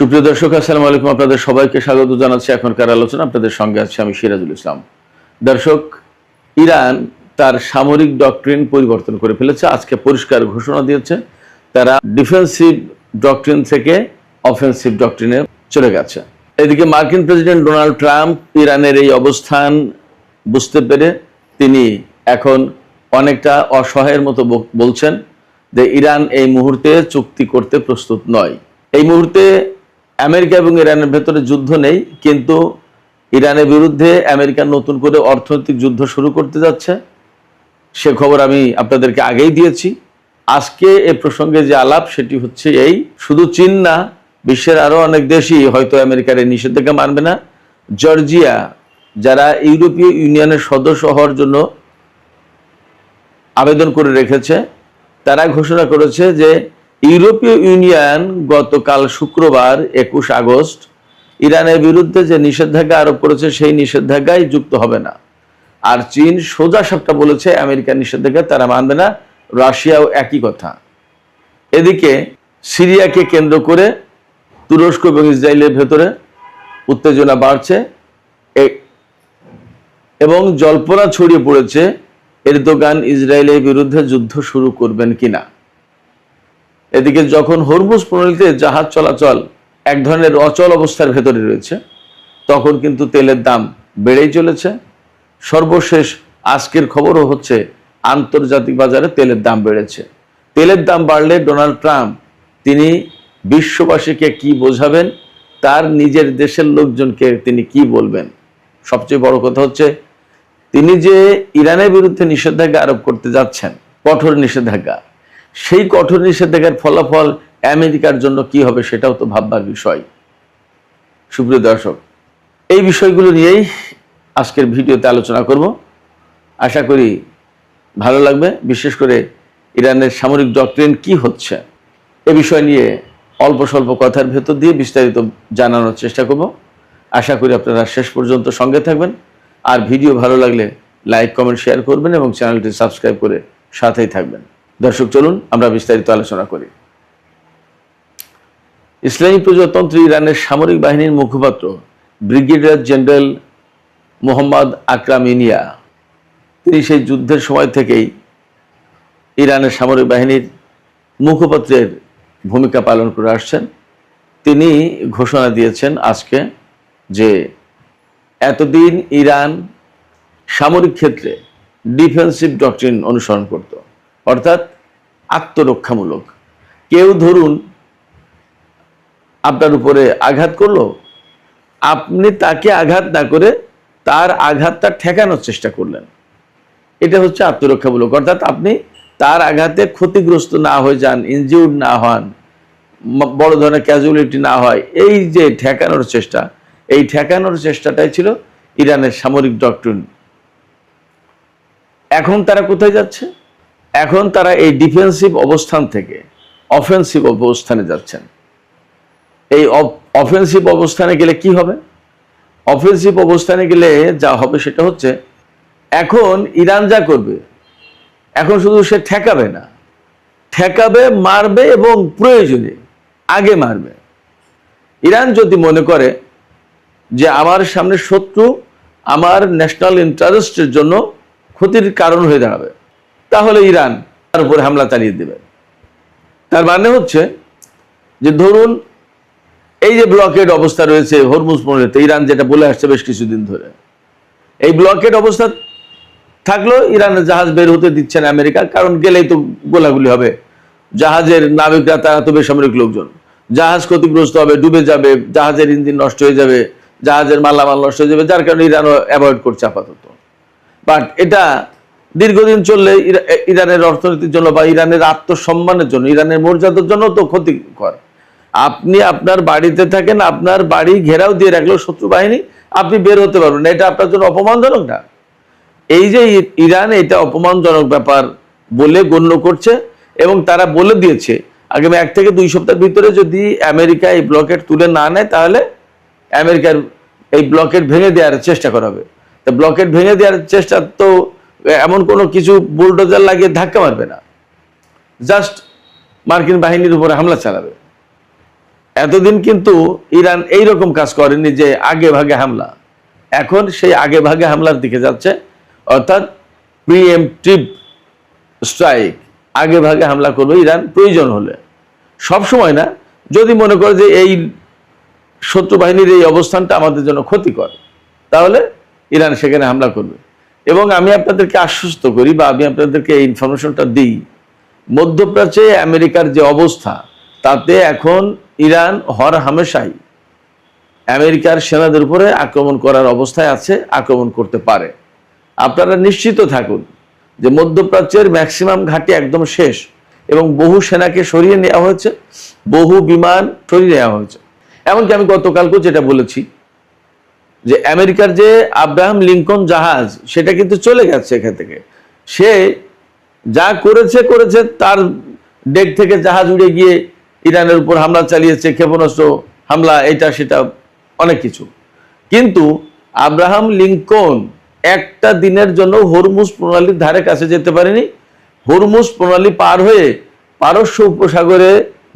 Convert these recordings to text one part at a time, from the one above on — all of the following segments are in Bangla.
সুপ্রিয় দর্শক, আসসালামু আলাইকুম। আপনাদের সবাইকে স্বাগত জানাচ্ছি এখনকার আলোচনা। আপনাদের সঙ্গে আছি আমি সিরাজুল ইসলাম। দর্শক, ইরান তার সামরিক ডক্ট্রিন পরিবর্তন করে ফেলেছে। আজকে পরিষ্কার ঘোষণা দিয়েছে তারা ডিফেন্সিভ ডক্ট্রিন থেকে অফেন্সিভ ডক্ট্রিনে চলে গেছে। এদিকে মার্কিন প্রেসিডেন্ট ডোনাল্ড ট্রাম্প ইরানের এই অবস্থান বুঝতে পেরে তিনি এখন অনেকটা অসহায়ের মতো বলছেন যে ইরান এই মুহূর্তে চুক্তি করতে প্রস্তুত নয়। এই মুহূর্তে আমেরিকা এবং ইরানের ভেতরে যুদ্ধ নেই, কিন্তু ইরানের বিরুদ্ধে আমেরিকা নতুন করে অর্থনৈতিক যুদ্ধ শুরু করতে যাচ্ছে। সে খবর আমি আপনাদেরকে আগেই দিয়েছি। আজকে এ প্রসঙ্গে যে আলাপ সেটি হচ্ছে এই, শুধু চীন না, বিশ্বের আরো অনেক দেশই হয়তো আমেরিকার এই নিষেধাজ্ঞা মানবে না। জর্জিয়া, যারা ইউরোপীয় ইউনিয়নের সদস্য হওয়ার জন্য আবেদন করে রেখেছে, তারা ঘোষণা করেছে যে ইউরোপীয় ইউনিয়ন গতকাল শুক্রবার 21 আগস্ট ইরানের বিরুদ্ধে যে নিষেধাজ্ঞা আরোপ করেছে সেই নিষেধাজ্ঞায় যুক্ত হবে না। আর চীন সোজা সাপটা বলেছে আমেরিকার নিষেধাজ্ঞা তারা মানবে না। রাশিয়াও একই কথা। এদিকে সিরিয়াকে কেন্দ্র করে তুরস্ক এবং ইসরায়েলের ভেতরে উত্তেজনা বাড়ছে এবং জল্পনা ছড়িয়ে পড়েছে এরদোগান ইসরায়েলের বিরুদ্ধে যুদ্ধ শুরু করবেন কিনা। এদিকে যখন হরমুজ প্রণালীতে জাহাজ চলাচল এক ধরনের অচল অবস্থার ভেতরে রয়েছে, তখন কিন্তু তেলের দাম বেড়েই চলেছে। সর্বশেষ আজকের খবরও হচ্ছে আন্তর্জাতিক বাজারে তেলের দাম বেড়েছে। তেলের দাম বাড়লে ডোনাল্ড ট্রাম্প তিনি বিশ্ববাসীকে কি বোঝাবেন, তার নিজের দেশের লোকজনকে তিনি কি বলবেন। সবচেয়ে বড় কথা হচ্ছে তিনি যে ইরানের বিরুদ্ধে নিষেধাজ্ঞা আরোপ করতে যাচ্ছেন, কঠোর নিষেধাজ্ঞা, সেই কঠোর নিষেধাজ্ঞার ফলাফল আমেরিকার জন্য কি হবে সেটাও তো ভাববার বিষয়। সুপ্রিয় দর্শক, এই বিষয়গুলো নিয়েই আজকের ভিডিওতে আলোচনা করব। আশা করি ভালো লাগবে। বিশেষ করে ইরানের সামরিক ডক্ট্রিন কি হচ্ছে এ বিষয় নিয়ে অল্প স্বল্প কথার ভেতর দিয়ে বিস্তারিত জানানোর চেষ্টা করব। আশা করি আপনারা শেষ পর্যন্ত সঙ্গে থাকবেন। আর ভিডিও ভালো লাগলে লাইক, কমেন্ট, শেয়ার করবেন এবং চ্যানেলটি সাবস্ক্রাইব করে সাথেই থাকবেন। দর্শক, চলুন আমরা বিস্তারিত আলোচনা করি। ইসলামী প্রজাতন্ত্রী ইরানের সামরিক বাহিনীর মুখপাত্র ব্রিগেডিয়ার জেনারেল মোহাম্মদ আকরাম ইনিয়া, তিনি সেই যুদ্ধের সময় থেকেই ইরানের সামরিক বাহিনীর মুখপাত্রের ভূমিকা পালন করে আসছেন। তিনি ঘোষণা দিয়েছেন আজকে যে এতদিন ইরান সামরিক ক্ষেত্রে ডিফেন্সিভ ডক্ট্রিন অনুসরণ করত, অর্থাৎ আত্মরক্ষামূলক। কেউ ধরুন আপনার উপরে আঘাত করলো, আপনি তাকে আঘাত না করে তার আঘাতটা ঠেকানোর চেষ্টা করলেন, এটা হচ্ছে আত্মরক্ষামূলক। অর্থাৎ আপনি তার আঘাতে ক্ষতিগ্রস্ত না হয়ে যান, ইনজিউর্ড না হন, বড় ধরনের ক্যাজুয়ালিটি না হয়, এই যে ঠেকানোর চেষ্টা, এই ঠেকানোর চেষ্টাটাই ছিল ইরানের সামরিক ডক্ট্রিন। এখন তারা কোথায় যাচ্ছে? এখন তারা এই ডিফেন্সিভ অবস্থান থেকে অফেন্সিভ অবস্থানে যাচ্ছেন। এই অফেন্সিভ অবস্থানে গেলে কি হবে? অফেন্সিভ অবস্থানে গেলে যা হবে সেটা হচ্ছে, এখন ইরান যা করবে, এখন শুধু সে ঠেকাবে না, ঠেকাবে, মারবে এবং প্রয়োজনে আগে মারবে। ইরান যদি মনে করে যে আমার সামনে শত্রু আমার ন্যাশনাল ইন্টারেস্টের জন্য ক্ষতির কারণ হয়ে দাঁড়াবে, তাহলে ইরান তার উপর হামলা চালিয়ে দেবে। তার মানে হচ্ছে যে ধরুন এই যে ব্লকেড অবস্থা রয়েছে হরমুজ প্রণালীতে, ইরান যেটা বলে আসছে বেশ কিছুদিন ধরে, এই ব্লকেড অবস্থা থাকলো, ইরানের জাহাজ বের হতে দিচ্ছে না আমেরিকা, কারণ গেলেই তো গোলাগুলি হবে। জাহাজের নাবিকরা তারা তো বেসামরিক লোকজন, জাহাজ ক্ষতিগ্রস্ত হবে, ডুবে যাবে, জাহাজের ইঞ্জিন নষ্ট হয়ে যাবে, জাহাজের মালামাল নষ্ট হয়ে যাবে, যার কারণে ইরান অ্যাভয়েড করছে আপাতত। বাট এটা দীর্ঘদিন চললে ইরানের অর্থনীতির জন্য বা ইরানের আত্মসম্মানের জন্য, ইরানের মর্যাদার জন্য তো ক্ষতিকর। আপনি আপনার বাড়িতে থাকেন, আপনার বাড়ি ঘেরাও দিয়ে রাখলো শত্রু বাহিনী, আপনি বের হতে পারবেন না, এটা আপনার জন্য অপমানজনক না? এই যে ইরান এটা অপমানজনক ব্যাপার বলে গণ্য করছে এবং তারা বলে দিয়েছে আগামী 1 থেকে 2 সপ্তাহের ভিতরে যদি আমেরিকা এই ব্লকেট তুলে না নেয়, তাহলে আমেরিকার এই ব্লকেট ভেঙে দেওয়ার চেষ্টা করা হবে। তা ব্লকেট ভেঙে দেওয়ার চেষ্টা তো এমন কোনো কিছু বুলডোজার লাগিয়ে ধাক্কা মারবে না, জাস্ট মার্কিন বাহিনীর উপরে হামলা চালাবে। এতদিন কিন্তু ইরান এইরকম কাজ করেনি যে আগে ভাগে হামলা, এখন সেই আগে ভাগে হামলার দিকে যাচ্ছে, অর্থাৎ প্রিএমপ্টিভ স্ট্রাইক, আগে ভাগে হামলা করবে ইরান প্রয়োজন হলে, সব সময় না, যদি মনে করে যে এই শত্রু বাহিনীর এই অবস্থানটা আমাদের জন্য ক্ষতিকর, তাহলে ইরান সেখানে হামলা করবে। এবং আমি আপনাদেরকে আশ্বস্ত করি বা আমি আপনাদেরকে এই ইনফরমেশনটা দিই, মধ্যপ্রাচ্যে আমেরিকার যে অবস্থা, তাতে এখন ইরান হর হামেশাই আমেরিকার সেনাদের উপরে আক্রমণ করার অবস্থায় আছে, আক্রমণ করতে পারে। আপনারা নিশ্চিত থাকুন যে মধ্যপ্রাচ্যের ম্যাক্সিমাম ঘাঁটি একদম শেষ এবং বহু সেনাকে সরিয়ে নেওয়া হয়েছে, বহু বিমান সরিয়ে নেওয়া হয়েছে। এমনকি আমি গতকালকেও যেটা বলেছি যে আমেরিকার যে আব্রাহাম লিঙ্কন জাহাজ, সেটা কিন্তু চলে গেছে এখান থেকে। সে যা করেছে তার ডেক থেকে জাহাজ উড়ে গিয়ে ইরানের উপর হামলা চালিয়েছে, ক্ষেপণাস্ত্র হামলা, এটা সেটা অনেক কিছু। কিন্তু আব্রাহাম লিঙ্কন একটা দিনের জন্য হরমুজ প্রণালীর ধারে কাছে যেতে পারেনি, হরমুজ প্রণালী পার হয়ে পারস্য উপসাগরে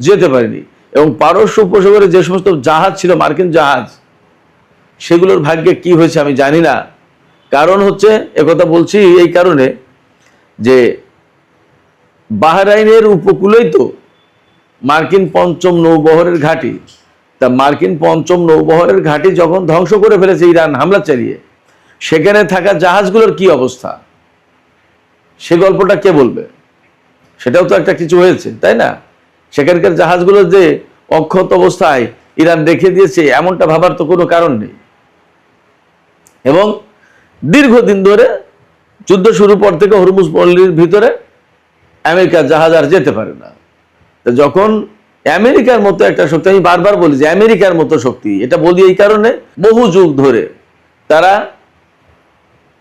যেতে পারেনি। এবং পারস্য উপসাগরে যে সমস্ত জাহাজ ছিল, মার্কিন জাহাজ, সেগুলোর ভাগ্যে কি হয়েছে আমি জানি না। কারণ হচ্ছে, একথা বলছি এই কারণে যে বাহরাইনের উপকূলেই তো মার্কিন পঞ্চম নৌবহরের ঘাঁটি। তা মার্কিন পঞ্চম নৌবহরের ঘাঁটি যখন ধ্বংস করে ফেলেছে ইরান হামলা চালিয়ে, সেখানে থাকা জাহাজগুলোর কি অবস্থা, সে গল্পটা কে বলবে? সেটাও তো একটা কিছু হয়েছে, তাই না? সেখানকার জাহাজগুলো যে অক্ষত অবস্থায় ইরান রেখে দিয়েছে, এমনটা ভাবার তো কোনো কারণ নেই। এবং দীর্ঘদিন ধরে যুদ্ধ শুরুর পর থেকে হরমুজ প্রণালীর ভিতরে আমেরিকার জাহাজ আর যেতে পারে না। তো যখন আমেরিকার মতো একটা শক্তি, আমি বারবার বলি যে আমেরিকার মতো শক্তি, এটা বলি এই কারণে, বহু যুগ ধরে তারা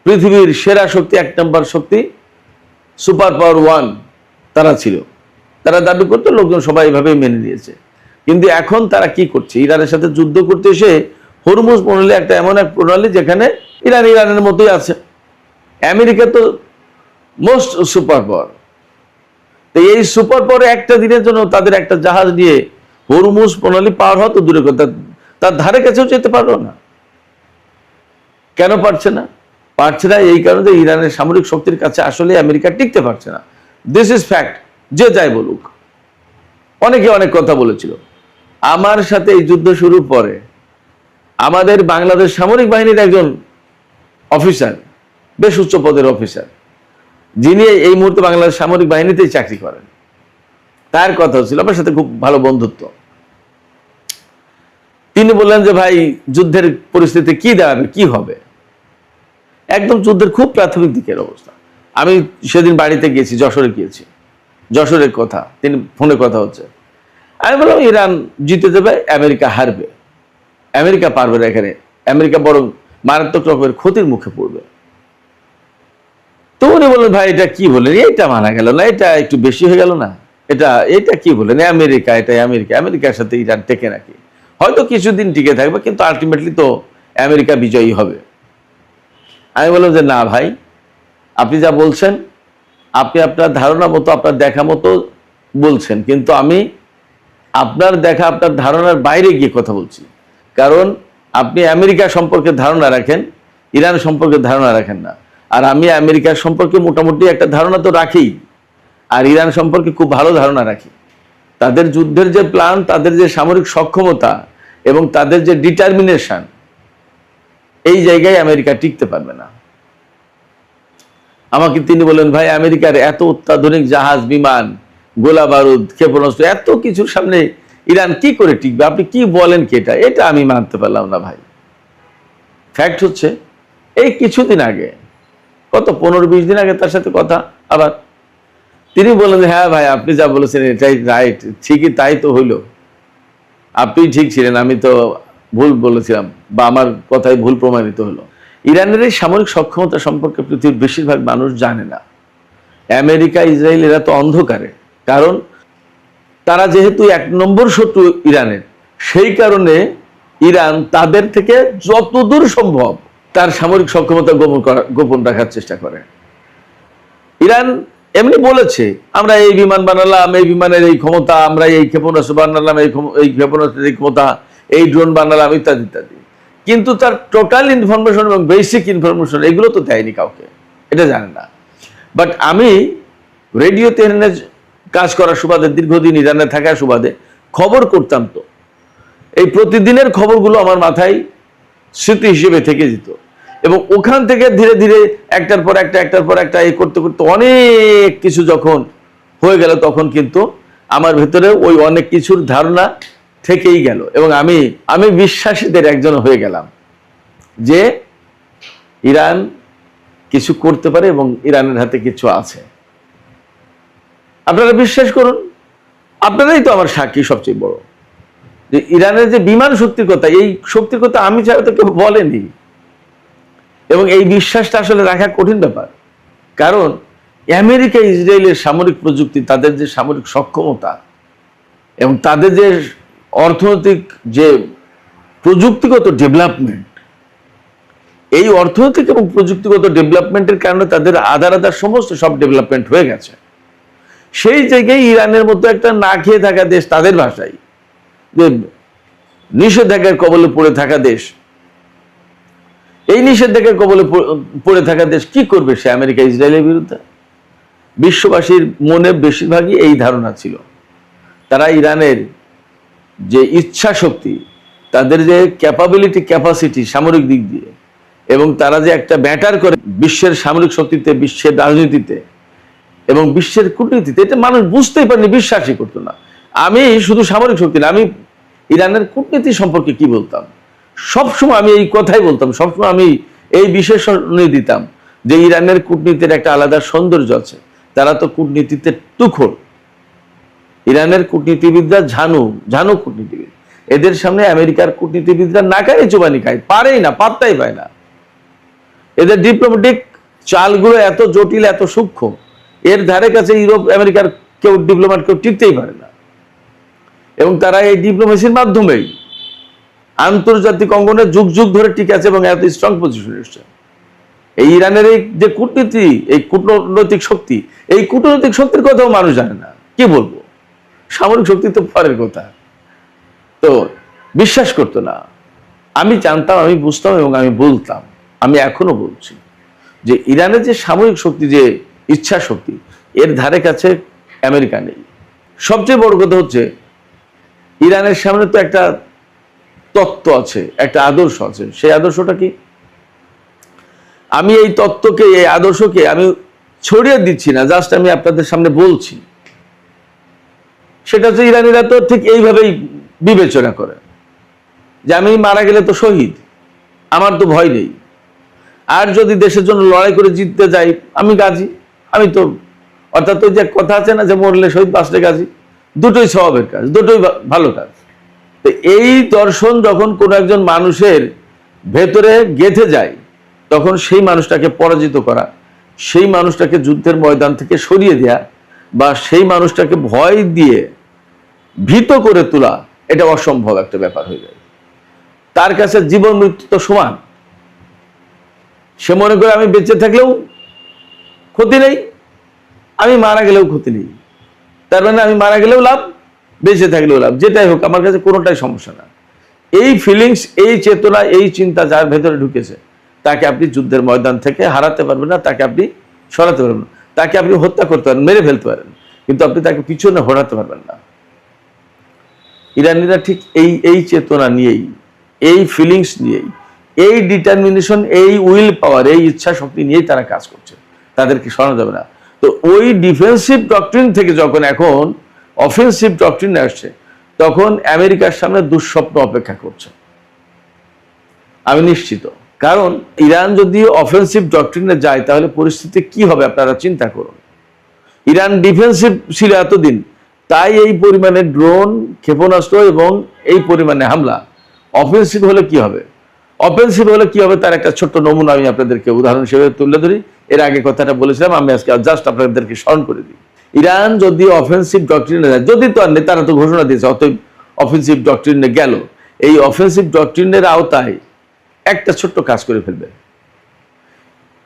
পৃথিবীর সেরা শক্তি, এক নম্বর শক্তি, সুপার পাওয়ার ওয়ান তারা ছিল, তারা দাবি করতো, লোকজন সবাই এভাবেই মেনে নিয়েছে। কিন্তু এখন তারা কি করছে? ইরানের সাথে যুদ্ধ করতে এসে হরমুজ প্রণালী একটা এমন এক প্রণালী যেখানে ইরানের মতোই আছে। আমেরিকা তো মোস্ট সুপার পাওয়ার, তো এই সুপার পাওয়ারে একটা দিনের জন্য তাদের একটা জাহাজ নিয়ে হরমুজ প্রণালী পার হওয়া তো দূরে কথা, তার ধারে কাছেও যেতে পারলো না। কেন পারছে না? পারছে না এই কারণে ইরানের সামরিক শক্তির কাছে আসলে আমেরিকা টিকতে পারছে না। দিস ইজ ফ্যাক্ট, যে যাই বলুক। অনেকে অনেক কথা বলেছিল। আমার সাথে এই যুদ্ধ শুরুর পরে আমাদের বাংলাদেশ সামরিক বাহিনীর একজন অফিসার, বেশ উচ্চ পদের অফিসার, যিনি এই মুহূর্তে বাংলাদেশ সামরিক বাহিনীতেই চাকরি করেন, তার কথা হচ্ছিল, আমার সাথে খুব ভালো বন্ধুত্ব। তিনি বললেন যে ভাই, যুদ্ধের পরিস্থিতি কি দাঁড়াবে, কি হবে? একদম যুদ্ধের খুব প্রাথমিক দিকের অবস্থা। আমি সেদিন বাড়িতে গিয়েছি, যশোরে গিয়েছি, যশোরের কথা, তিনি ফোনে কথা হচ্ছে। আমি বললাম ইরান জিতে যাবে, আমেরিকা হারবে, আমেরিকা পারবে না এখানে, আমেরিকা বরং মারাত্মক রকমের ক্ষতির মুখে পড়বে। তো উনি বললেন ভাই এটা কি বলেন, এটা মানা গেল না, এটা একটু বেশি হয়ে গেল না, এটা কি বলেন, আমেরিকা, এটাই আমেরিকা, আমেরিকার সাথে ইরান টেকে নাকি? হয়তো কিছুদিন টিকে থাকবে, কিন্তু আলটিমেটলি তো আমেরিকা বিজয়ী হবে। আমি বললাম যে না ভাই, আপনি যা বলছেন, আপনি আপনার ধারণা মতো, আপনার দেখা মতো বলছেন, কিন্তু আমি আপনার দেখা, আপনার ধারণার বাইরে গিয়ে কথা বলছি। কারণ আপনি আমেরিকা সম্পর্কে ধারণা রাখেন, ইরান সম্পর্কে ধারণা রাখেন না। আর আমি আমেরিকার সম্পর্কে মোটামুটি একটা ধারণা তো রাখি, আর ইরান সম্পর্কে খুব ভালো ধারণা রাখি। তাদের যুদ্ধের যে প্ল্যান, তাদের যে সামরিক সক্ষমতা এবং তাদের যে ডিটারমিনেশন, এই জায়গায় আমেরিকা টিকতে পারবে না। আমাকে তিনি বলেন ভাই, আমেরিকার এত অত্যাধুনিক জাহাজ, বিমান, গোলা বারুদ, ক্ষেপণাস্ত্র, এত কিছুর সামনে ইরান কি করে টিকবে? আপনি কি বলেন কি? এটা আমি মানতে পারলাম না ভাই। ফ্যাক্ট হচ্ছে, এই কিছুদিন আগে, কত 15-20 দিন আগে তার সাথে কথা, আবার তিনি বললেন হ্যাঁ ভাই, আপনি যা বলেছেন এটাই রাইট, ঠিকই তাই তো হইলো, আপনি ঠিক ছিলেন, আমি তো ভুল বলেছিলাম, বা আমার কথাই ভুল প্রমাণিত হলো। ইরানের এই সামরিক সক্ষমতা সম্পর্কে পৃথিবীর বেশিরভাগ মানুষ জানে না। আমেরিকা, ইসরায়েল এরা তো অন্ধকারে, কারণ তারা যেহেতু 1 নম্বর শত্রু ইরানের, সেই কারণে ইরান তাদের থেকে যতদূর সম্ভব তার সামরিক সক্ষমতা গোপন রাখার চেষ্টা করে। ইরান এমনি বলেছে আমরা এই বিমান বানালাম, এই বিমানের এই ক্ষমতা, আমরা এই ক্ষেপণাস্ত্র বানালাম, এই ক্ষেপণাস্ত্রের এই ক্ষমতা, এই ড্রোন বানালাম, ইত্যাদি ইত্যাদি। কিন্তু তার টোটাল ইনফরমেশন এবং বেসিক ইনফরমেশন এগুলো তো দেয়নি কাউকে, এটা জানে না। বাট আমি রেডিও তেহরানে কাজ করার সুবাদে, দীর্ঘদিন ইরানে থাকার সুবাদে খবর করতাম, তো এই প্রতিদিনের খবরগুলো আমার মাথায় স্মৃতি হিসেবে থেকে যেত। এবং ওখান থেকে ধীরে ধীরে একটার পর একটা এই করতে করতে অনেক কিছু যখন হয়ে গেল, তখন কিন্তু আমার ভেতরে ওই অনেক কিছুর ধারণা থেকেই গেল। এবং আমি বিশ্বাসীদের একজন হয়ে গেলাম যে ইরান কিছু করতে পারে এবং ইরানের হাতে কিছু আছে। আপনারা বিশ্বাস করুন, আপনারাই তো আমার সাক্ষী সবচেয়ে বড়, যে ইরানের যে বিমান শক্তির কথা, এই শক্তির কথা আমি ছাড়া তো কেউ বলেনি। এবং এই বিশ্বাসটা আসলে রাখা কঠিন ব্যাপার, কারণ আমেরিকা ইসরায়েলের সামরিক প্রযুক্তি, তাদের যে সামরিক সক্ষমতা এবং তাদের যে অর্থনৈতিক যে প্রযুক্তিগত ডেভেলপমেন্ট, এই অর্থনৈতিক এবং প্রযুক্তিগত ডেভেলপমেন্টের কারণে তাদের আধা সমস্ত সব ডেভেলপমেন্ট হয়ে গেছে। সেই জায়গায় ইরানের মতো একটা না খেয়ে থাকা দেশ, তাদের ভাষায় যে নিষেধাজ্ঞার কবলে পড়ে থাকা দেশ, এই নিষেধাজ্ঞার কবলে পড়ে থাকা দেশ কি করবে সে আমেরিকা ইসরায়েলের বিরুদ্ধে? বিশ্ববাসীর মনে বেশিরভাগই এই ধারণা ছিল। তারা ইরানের যে ইচ্ছা শক্তি, তাদের যে ক্যাপাসিটি সামরিক দিক দিয়ে, এবং তারা যে একটা ব্যাটার করে বিশ্বের সামরিক শক্তিতে, বিশ্বের রাজনীতিতে এবং বিশ্বের কূটনীতিতে, এটা মানুষ বুঝতেই পারেনি, বিশ্বাসই করতো না। আমি শুধু সামরিক শক্তি না, আমি ইরানের কূটনীতি সম্পর্কে কি বলতাম, সবসময় আমি এই কথাই বলতাম, সবসময় আমি এই বিশেষণ দিতাম যে ইরানের কূটনীতির একটা আলাদা সৌন্দর্য আছে। তারা তো কূটনীতিতে তুখোড়, ইরানের কূটনীতিবিদরা ঝানু কূটনীতিবিদ। এদের সামনে আমেরিকার কূটনীতিবিদরা নাকারে চুবানি খায়, পারেই না, পাত্তাই পায় না। এদের ডিপ্লোম্যাটিক চালগুলো এত জটিল, এত সূক্ষ্ম, এর ধারে কাছে ইউরোপ আমেরিকার কেউ ডিপ্লোম্যাট কেউ টিকতেই পারে না। এবং তারা এই ডিপ্লোমেসির মাধ্যমেই আন্তর্জাতিক অঙ্গনে যুগ যুগ ধরে টিকে আছে এবং এত স্ট্রং পজিশনে এসছে। এই ইরানের এই যে কূটনীতি, এই কূটনৈতিক শক্তি, এই কূটনৈতিক শক্তির কথাও মানুষ জানে না, কি বলবো, সামরিক শক্তি তো পরের কথা, তো বিশ্বাস করতো না। আমি জানতাম, আমি বুঝতাম এবং আমি বলতাম, আমি এখনো বলছি যে ইরানের যে সামরিক শক্তি, যে ইচ্ছা শক্তি, এর ধারে কাছে আমেরিকা নেই। সবচেয়ে বড় কথা হচ্ছে ইরানের সামনে তো একটা তত্ত্ব আছে, একটা আদর্শ আছে। সেই আদর্শটা কি? আমি এই তত্ত্বকে, এই আদর্শকে আমি ছড়িয়ে দিচ্ছি না, জাস্ট আমি আপনাদের সামনে বলছি। সেটা হচ্ছে ইরানিরা তো ঠিক এইভাবেই বিবেচনা করে যে আমি মারা গেলে তো শহীদ, আমার তো ভয় নেই, আর যদি দেশের জন্য লড়াই করে জিততে যাই আমি গাজী, আমি তো, অর্থাৎ ওই যে কথা আছে না যে মরলে শহীদ বাঁচলে গাজী, দুটোই স্বভাবের কাজ, দুটোই ভালো কাজ। তো এই দর্শন যখন কোনো একজন মানুষের ভেতরে গেঁথে যায়, তখন সেই মানুষটাকে পরাজিত করা, সেই মানুষটাকে যুদ্ধের ময়দান থেকে সরিয়ে দেয়া, বা সেই মানুষটাকে ভয় দিয়ে ভীত করে তোলা, এটা অসম্ভব একটা ব্যাপার হয়ে যায়। তার কাছে জীবন মৃত্যু তো সমান। সে মনে করে আমি বেঁচে থাকলেও ক্ষতি নেই, আমি মারা গেলেও ক্ষতি নেই। তার মানে আমি মারা গেলেও লাভ, বেঁচে থাকলেও লাভ, যেটাই হোক আমার কাছে কোনোটাই সমস্যা না। এই ফিলিংস, এই চেতনা, এই চিন্তা যার ভেতরে ঢুকেছে, তাকে আপনি যুদ্ধের ময়দান থেকে হারাতে পারবেন না, তাকে আপনি সরাতে পারবেন না, তাকে আপনি হত্যা করতে পারেন, মেরে ফেলতে পারেন, কিন্তু আপনি তাকে পিছনে হরাতে পারবেন না। ইরানিরা ঠিক এই চেতনা নিয়েই, এই ফিলিংস নিয়েই, এই ডিটারমিনেশন, এই উইল পাওয়ার, এই ইচ্ছা শক্তি নিয়েই তারা কাজ করছে, তাদেরকে সরানো যাবে না। তো ওই ডিফেন্সিভ ডক্ট্রিন থেকে যখন এখন অফেন্সিভ ডক্ট্রিনে আসছে, তখন আমেরিকার সামনে দুঃস্বপ্ন অপেক্ষা করছে, আমি নিশ্চিত। কারণ ইরান যদি অফেন্সিভ ডক্ট্রিনে যায় তাহলে পরিস্থিতি কি হবে আপনারা চিন্তা করুন। ইরান ডিফেন্সিভ ছিল এতদিন, তাই এই পরিমাণে ড্রোন, ক্ষেপণাস্ত্র এবং এই পরিমাণে হামলা। অফেন্সিভ হলে কি হবে? অফেন্সিভ হলে কি হবে তার একটা ছোট্ট নমুনা আমি আপনাদেরকে উদাহরণ হিসেবে তুলে ধরি। এর আগে কথাটা বলেছিলাম, আমি আজকে জাস্ট আপনাদেরকে স্মরণ করে দিই। ইরান যদি অফেন্সিভ ডক্ট্রিনে যায়, যদি তো আর নেই, তারা তো ঘোষণা দিয়েছে অতএব অফেন্সিভ ডক্ট্রিনে গেল, এই অফেন্সিভ ডক্ট্রিনের আওতায় একটা ছোট্ট কাজ করে ফেলবে।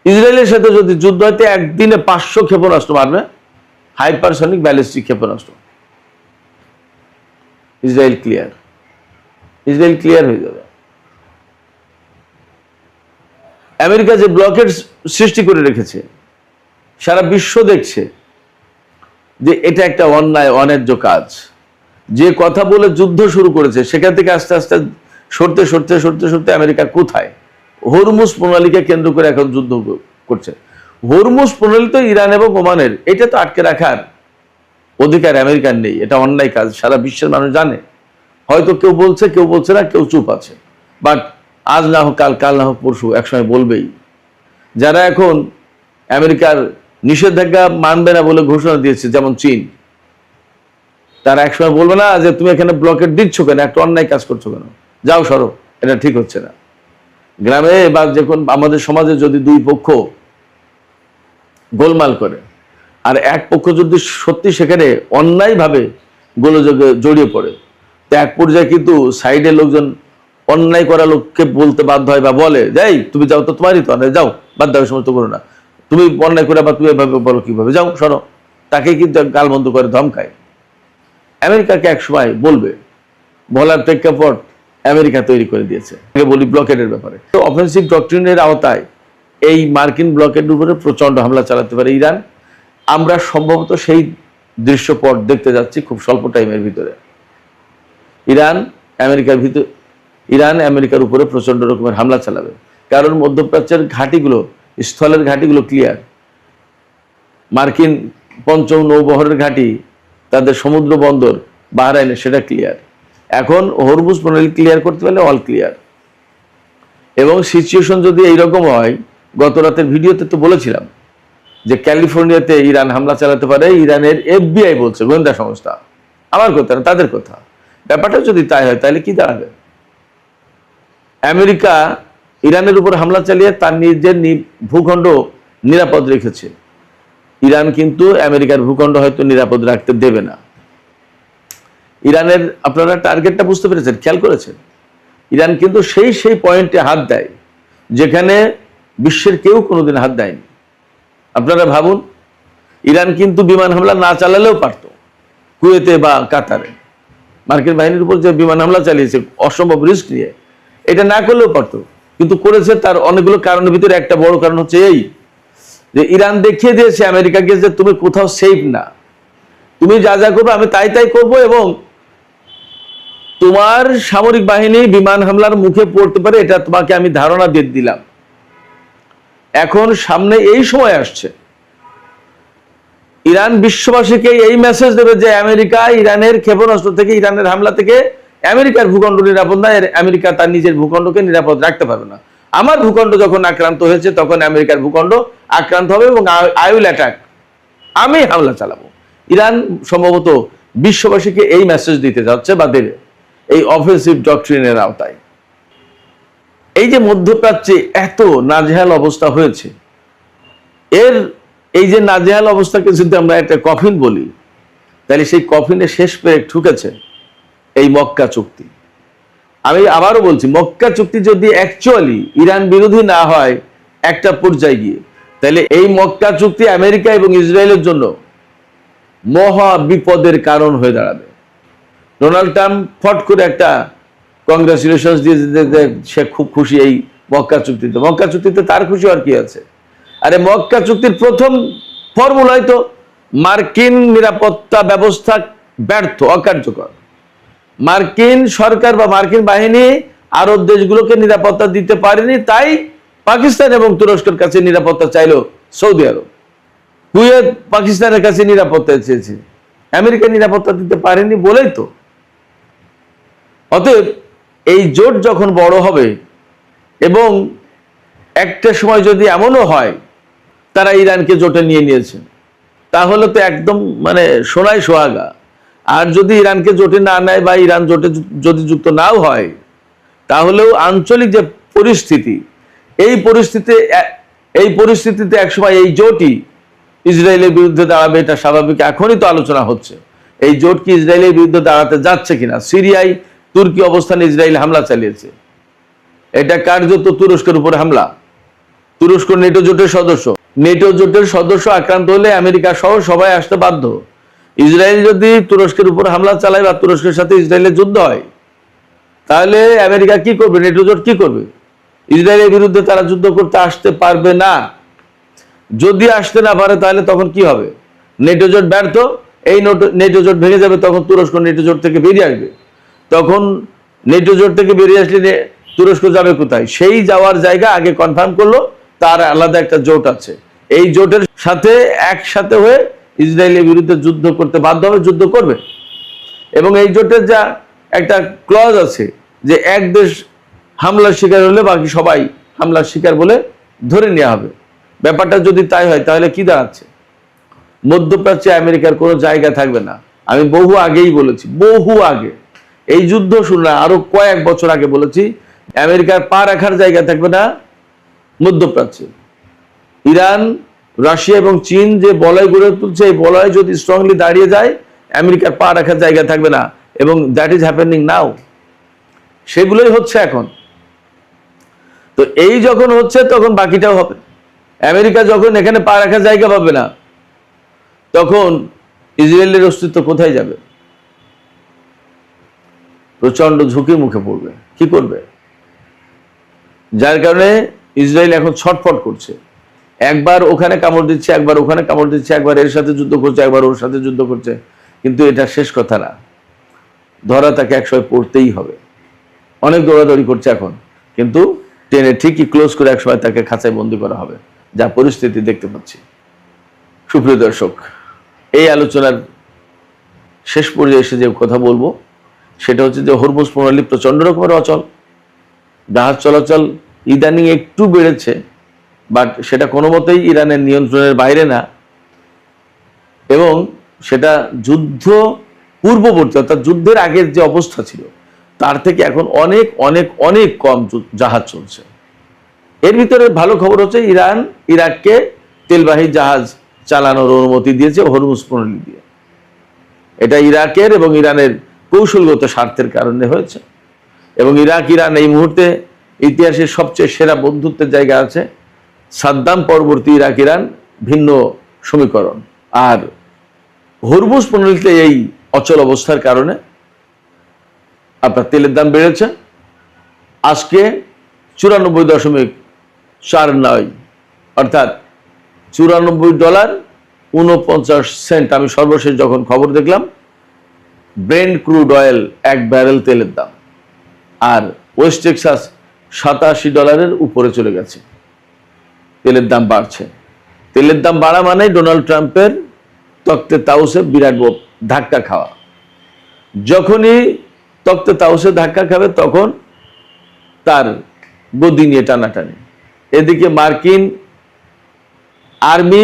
ইসরায়েলের সাথে যদি যুদ্ধ হইতে একদিনে 500 ক্ষেপণাস্ত্র মারবে, হাইপারসনিক ব্যালিস্টিক ক্ষেপণাস্ত্র। ইসরায়েল ক্লিয়ার হয়ে যাবে। আমেরিকা যে ব্লকের সৃষ্টি করে রেখেছে, সারা বিশ্ব দেখছে যে এটা একটা অন্যায় অন্যায্য কাজ। যে কথা বলে যুদ্ধ শুরু করেছে সেখান থেকে আস্তে আস্তে সরতে আমেরিকা কোথায়? হরমুজ প্রণালীকে কেন্দ্র করে এখন যুদ্ধ করছে। হরমুজ প্রণালী তো ইরান এবং ওমানের, এটা তো আটকে রাখার অধিকার আমেরিকার নেই। এটা অন্যায় কাজ, সারা বিশ্বের মানুষ জানে। হয়তো কেউ বলছে, কেউ বলছে না, কেউ চুপ আছে। বাট আজ না হোক কাল, কাল না হোক পরশু, একসময় বলবেই। যারা এখন আমেরিকার নিষেধাজ্ঞা মানবে না বলে ঘোষণা দিয়েছে, যেমন চীন, তারা একসময় বলবে না যে তুমি এখানে ব্লকেট দিচ্ছ কেন, একটা অন্যায় কাজ করছো কেন, যাও সরো, এটা ঠিক হচ্ছে না। গ্রামে বা যখন আমাদের সমাজে যদি দুই পক্ষ গোলমাল করে আর এক পক্ষ যদি সত্যি সেখানে অন্যায়ভাবে গোলযোগে জড়িয়ে পড়ে, তো এক পর্যায়ে কিন্তু সাইডের লোকজন অন্যায় করা লোককে বলতে বাধ্য হয় বা বলে, যাই তুমি যাও, তো তোমারই তো অন্যায়, যাও, বাধ্য হয় সমস্ত করো না, তুমি অন্যায় করে বা তুমি এভাবে বলো কিভাবে, যাও সরো। তাকে কিন্তু গালবন্ধ করে ধমকায়। আমেরিকাকে এক সময় বলবে, বলার প্রেক্ষাপট আমেরিকা তৈরি করে দিয়েছে। বলি ব্লকেডের ব্যাপারে, তো অফেন্সিভ ডক্ট্রিনের আওতায় এই মার্কিন ব্লকের উপরে প্রচন্ড হামলা চালাতে পারে ইরান। আমরা সম্ভবত সেই দৃশ্যপট দেখতে যাচ্ছি খুব স্বল্প টাইমের ভিতরে। ইরান আমেরিকার উপরে প্রচন্ড রকমের হামলা চালাবে, কারণ মধ্যপ্রাচ্যের ঘাঁটিগুলো, স্থলের ঘাঁটিগুলো ক্লিয়ার। মার্কিন পঞ্চম নৌবহরের ঘাঁটি, তাদের সমুদ্র বন্দর বাহরাইনে, সেটা ক্লিয়ার। এখন হরমুজ প্রণালী ক্লিয়ার করতে পারলে অল ক্লিয়ার। এবং সিচুয়েশন যদি এইরকম হয়, গত রাতের ভিডিওতে তো বলেছিলাম যে ক্যালিফোর্নিয়াতে ইরান হামলা চালাতে পারে, ইরানের FBI বলছে, গোয়েন্দা সংস্থা, আমার কথা না, তাদের কথা। ব্যাপারটা যদি তাই হয় তাহলে কি দাঁড়াবে? আমেরিকা ইরানের উপর হামলা চালিয়ে তার নিজের ভূখণ্ড নিরাপদ রেখেছে। ইরান কিন্তু আমেরিকার ভূখণ্ড হয়তো নিরাপদ রাখতে দেবে না। ইরানের, আপনারা টার্গেটটা বুঝতে পেরেছেন, খেয়াল করেছেন? ইরান কিন্তু সেই পয়েন্টে হাত দেয় যেখানে বিশ্বের কেউ কোনোদিন হাত দেয়নি। আপনারা ভাবুন, ইরান কিন্তু বিমান হামলা না চালালেও পারত। কুয়েতে বা কাতারে মার্কিন বাহিনীর উপর যে বিমান হামলা চালিয়েছে অসম্ভব রিস্ক নিয়ে, এটা না করলেও পারত, কিন্তু করেছে। তার অনেকগুলো কারণের ভিতরে একটা বড় কারণ হচ্ছে এই যে ইরান দেখিয়ে দিয়েছে আমেরিকাকে যে তুমি কোথাও সেফ না, তুমি যা যা করবে আমি তাই করবো, এবং তোমার সামরিক বাহিনী বিমান হামলার মুখে পড়তে পারে, এটা তোমাকে আমি ধারণা দিয়ে দিলাম। এখন সামনে এই সময় আসছে, ইরান বিশ্ববাসীকে এই মেসেজ দেবে যে আমেরিকা ইরানের ক্ষেপণাস্ত্র থেকে, ইরানের হামলা থেকে আমেরিকার ভূখণ্ড নিরাপদ না, আমেরিকা তার নিজের ভূখণ্ডকে নিরাপদ রাখতে পারবে না। আমার ভূখণ্ড যখন আক্রান্ত হয়েছে তখন আমেরিকার ভূখণ্ড আক্রান্ত হবে এবং আই উইল অ্যাটাক, আমি হামলা চালাবো। ইরান সম্ভবত বিশ্ববাসীকে এই মেসেজ দিতে যাচ্ছে বা দেবে এই অফেন্সিভ ডক্ট্রিনের আওতায়। এই যে মধ্যপ্রাচ্যে এত নাজেহাল অবস্থা হয়েছে, এই যে নাজেহাল অবস্থাকে যদি আমরা একটা কফিন বলি, তাহলে সেই কফিনে শেষ পেরে ঠুকেছে এই মক্কা চুক্তি। আমি আবারও বলছি, মক্কা চুক্তি যদি অ্যাকচুয়ালি ইরান বিরোধী না হয় একটা পর্যায়ে গিয়ে, তাহলে এই মক্কা চুক্তি আমেরিকা এবং ইসরায়েলের জন্য মহা বিপদের কারণ হয়ে দাঁড়াবে। ডোনাল্ড ট্রাম্প ফট করে একটা কংগ্রাচুলেশন দিয়ে সে খুব খুশি এই মক্কা চুক্তিতে। মক্কা চুক্তিতে তার খুশি আর কি আছে? আরে মক্কা চুক্তির প্রথম ফর্মুলাই তো মার্কিন নিরাপত্তা ব্যবস্থা ব্যর্থ, অকার্যকর। মার্কিন সরকার বা মার্কিন বাহিনী আরব দেশগুলোকে নিরাপত্তা দিতে পারেনি, তাই পাকিস্তান এবং তুরস্কের কাছে নিরাপত্তা চাইল সৌদি আরব। কুয়েত পাকিস্তানের কাছে নিরাপত্তা চেয়েছে, আমেরিকা নিরাপত্তা দিতে পারেনি বলেই তো। অতএব এই জোট যখন বড় হবে এবং একটা সময় যদি এমনও হয় তারা ইরানকে জোটে নিয়ে নিয়েছে, তাহলে তো একদম মানে সোনায় সোহাগা। আর যদি ইরানকে জোটে না নেয় বা ইরান জোটে যদি যুক্ত নাও হয়, তাহলেও আঞ্চলিক যে পরিস্থিতি, এই পরিস্থিতিতে একসময় এই জোটই ইসরায়েলের বিরুদ্ধে দাঁড়াবে, এটা স্বাভাবিক। এখনই তো আলোচনা হচ্ছে এই জোট কি ইসরায়েলের বিরুদ্ধে দাঁড়াতে যাচ্ছে কিনা। সিরিয়ায় তুর্কি অবস্থানে ইসরায়েল হামলা চালিয়েছে, এটা কার্যত তুরস্কের উপরে হামলা। তুরস্ক নেটো জোটের সদস্য, নেটো জোটের সদস্য আক্রান্ত হলে আমেরিকা সহ সবাই আসতে বাধ্য। ইসরায়েল যদি তুরস্কের উপর হামলা চালায় বা তুরস্কের সাথে ইসরায়েলের যুদ্ধ হয়, তাহলে আমেরিকা কি করবে, নেটো জোট কি করবে? ইসরায়েলের বিরুদ্ধে তারা যুদ্ধ করতে আসতে পারবে না। যদি আসতে না পারে তাহলে তখন কি হবে? নেটো জোট ব্যর্থ, এই নেটো জোট ভেঙে যাবে, তখন তুরস্ক নেটো জোট থেকে বেরিয়ে আসবে। তখন নেটো জোট থেকে বেরিয়ে আসলে তুরস্ক যাবে কোথায়? সেই যাওয়ার জায়গা আগে কনফার্ম করলো, তার আলাদা একটা জোট আছে। এই জোটের সাথে একসাথে হয়ে ইসরায়েলের বিরুদ্ধে যুদ্ধ করতে বাধ্য হবে, যুদ্ধ করবে। এবং এই জোটের যা একটা ক্লজ আছে যে এক দেশ হামলার শিকার হলে বাকি সবাই হামলার শিকার বলে ধরে নেওয়া হবে। ব্যাপারটা যদি তাই হয় তাহলে কি দাঁড়াচ্ছে? মধ্যপ্রাচ্যে আমেরিকার কোনো জায়গা থাকবে না। আমি বহু আগেই বলেছি, বহু আগে, এই যুদ্ধ শুরু না আরো কয়েক বছর আগে বলেছি, আমেরিকার পা রাখার জায়গা থাকবে না মধ্যপ্রাচ্যে। ইরান, রাশিয়া এবং চীন যে বলয় গড়ে তুলছে, এই বলয় যদি স্ট্রংলি দাঁড়িয়ে যায়, আমেরিকার পা রাখার জায়গা থাকবে না। এবং দ্যাট ইজ হ্যাপেনিং নাও। সেগুলোই হচ্ছে এখন। তো এই যখন হচ্ছে তখন বাকিটাও হবে। আমেরিকা যখন এখানে পা রাখার জায়গা পাবে না, তখন ইসরায়েলের অস্তিত্ব কোথায় যাবে? প্রচন্ড ঝুঁকির মুখে পড়বে। কি করবে? যার কারণে ইসরায়েল এখন ছটফট করছে। একবার ওখানে কামড় দিচ্ছে, একবার ওখানে কামড় দিচ্ছে, একবার এর সাথে যুদ্ধ করছে, একবার ওর সাথে যুদ্ধ করছে। কিন্তু এটা শেষ কথা না, ধরা তাকে একসময় পড়তেই হবে। অনেক দৌড়াদৌড়ি করছে এখন, কিন্তু টেনে ঠিকই ক্লোজ করে একসময় তাকে খাঁচায় বন্দি করা হবে, যা পরিস্থিতি দেখতে পাচ্ছি। সুপ্রিয় দর্শক, এই আলোচনার শেষ পর্যায়ে এসে যে কথা বলবো সেটা হচ্ছে যে হরমুজ প্রণালী প্রচন্ড রকমের অচল। জাহাজ চলাচল ইদানিং একটু বেড়েছে, বাট সেটা কোনো মতেই ইরানের নিয়ন্ত্রণের বাইরে না। এবং সেটা যুদ্ধ পূর্ববর্তী, অর্থাৎ যুদ্ধের আগের যে অবস্থা ছিল তার থেকে এখন অনেক অনেক অনেক কম জাহাজ চলছে। এর ভিতরে ভালো খবর হচ্ছে ইরান ইরাককে তেলবাহী জাহাজ চালানোর অনুমতি দিয়েছে হরমুজ প্রণালী দিয়ে। এটা ইরাকের এবং ইরানের কৌশলগত স্বার্থের কারণে হয়েছে। এবং ইরাক ইরান এই মুহূর্তে ইতিহাসের সবচেয়ে সেরা বন্ধুত্বের জায়গা আছে। সাদ্দাম পরবর্তী ইরাক ইরান ভিন্ন সমীকরণ। আর হরমুজ প্রণালীতে এই অচল অবস্থার কারণে আপনার তেলের দাম বেড়েছে। আজকে 94.49, অর্থাৎ $94.49 আমি সর্বশেষ যখন খবর দেখলাম। ব্রেন্ট ক্রুড অয়েল 1 ব্যারেল তেলের দাম। আর ওয়েস্ট টেক্সাস $87 উপরে চলে গেছে। তেলের দাম বাড়ছে। তেলের দাম বাড়া মানে ডোনাল্ড ট্রাম্পের তক্তে তাউসে বিরাট ধাক্কা খাওয়া। যখনই তক্তে তাউসে ধাক্কা খাবে তখন তার গদি নিয়ে টানাটানি। এদিকে মার্কিন আর্মি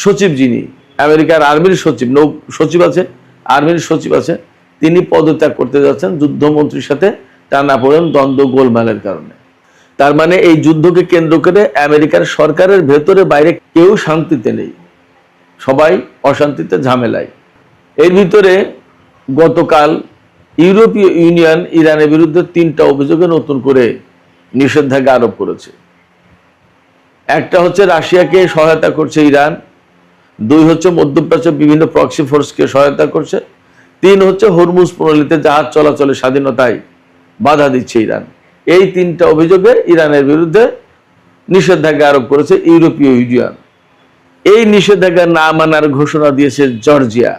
সচিব, যিনি আমেরিকার আর্মির সচিব, নৌ সচিব আছে, আর্মির সচিব আছে, তিনি পদত্যাগ করতে যাচ্ছেন যুদ্ধমন্ত্রীর সাথে টানাপোড়েন, দ্বন্দ্ব, গোলমালের কারণে। তার মানে এই যুদ্ধকে কেন্দ্র করে আমেরিকার সরকারের ভেতরে বাইরে কেউ শান্তিতে নেই, সবাই অশান্তিতে, ঝামেলায়। এর ভিতরে গতকাল ইউরোপীয় ইউনিয়ন ইরানের বিরুদ্ধে 3টা অভিযোগে নতুন করে নিষেধাজ্ঞা আরোপ করেছে। একটা হচ্ছে রাশিয়াকে সহায়তা করছে ইরান, 2 হচ্ছে মধ্যপ্রাচ্যের বিভিন্ন প্রক্সি ফোর্সকে সহায়তা করছে, 3 হচ্ছে হরমুজ প্রণালীতে জাহাজ চলাচলের স্বাধীনতায় বাধা দিচ্ছে ইরান। এই 3টা অভিযোগে ইরানের বিরুদ্ধে নিষেধাজ্ঞা আরোপ করেছে ইউরোপীয় ইউনিয়ন। এই নিষেধাজ্ঞা না মানার ঘোষণা দিয়েছে জর্জিয়া।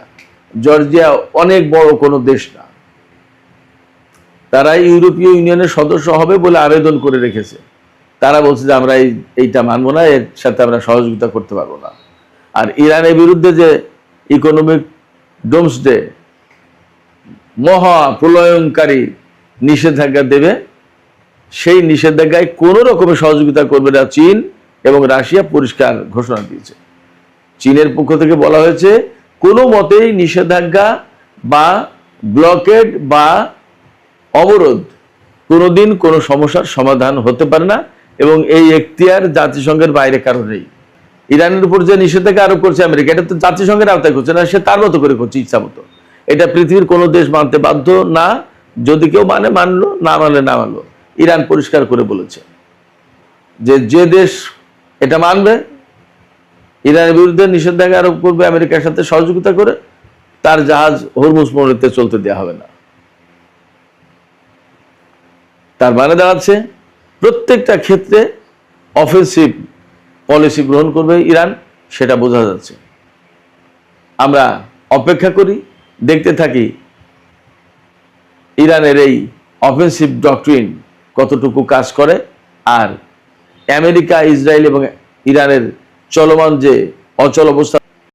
জর্জিয়া অনেক বড় কোনো দেশ না, তারা ইউরোপীয় ইউনিয়নের সদস্য হবে বলে আবেদন করে রেখেছে। তারা বলছে যে আমরা এইটা মানবো না, এর সাথে আমরা সহযোগিতা করতে পারবো না। আর ইরানের বিরুদ্ধে যে ইকোনমিক ডোমসডে, মহা প্রলয়ঙ্কারী নিষেধাজ্ঞা দেবে, সেই নিষেধাজ্ঞায় কোনো রকমের সহযোগিতা করবে না চীন এবং রাশিয়া পরিষ্কার ঘোষণা দিয়েছে। চীনের পক্ষ থেকে বলা হয়েছে কোনো মতেই নিষেধাজ্ঞা বা ব্লকেড বা অবরোধ কোনোদিন কোনো সমস্যার সমাধান হতে পারে না। এবং এই এখতিয়ার জাতিসংঘের বাইরে কারো নেই। ইরানের উপর যে নিষেধাজ্ঞা আরোপ করছে আমেরিকা, এটা তো জাতিসংঘের আওতায় করছে না, সে তার মতো করে করছে, ইচ্ছা মতো। এটা পৃথিবীর কোনো দেশ মানতে বাধ্য না। যদি কেউ মানে মানলো, না মানলে না মানলো। ইরান পরিষ্কার করে বলেছে যে যে দেশ এটা মানবে ইরানের বিরুদ্ধে নিষেধাজ্ঞা আরোপ করবে আমেরিকার সাথে সহযোগিতা করে, তার জাহাজ হরমুজ প্রণালীতে চলতে দেওয়া হবে না। তার মানে দাঁড়াচ্ছে প্রত্যেকটা ক্ষেত্রে অফেন্সিভ পলিসি গ্রহণ করবে ইরান, সেটা বোঝা যাচ্ছে। আমরা অপেক্ষা করি, দেখতে থাকি ইরানের এই অফেন্সিভ ডক্ট্রিন কতটুকু কাজ করে, আর আমেরিকা, ইসরায়েল এবং ইরানের চলমান যে অচল অবস্থা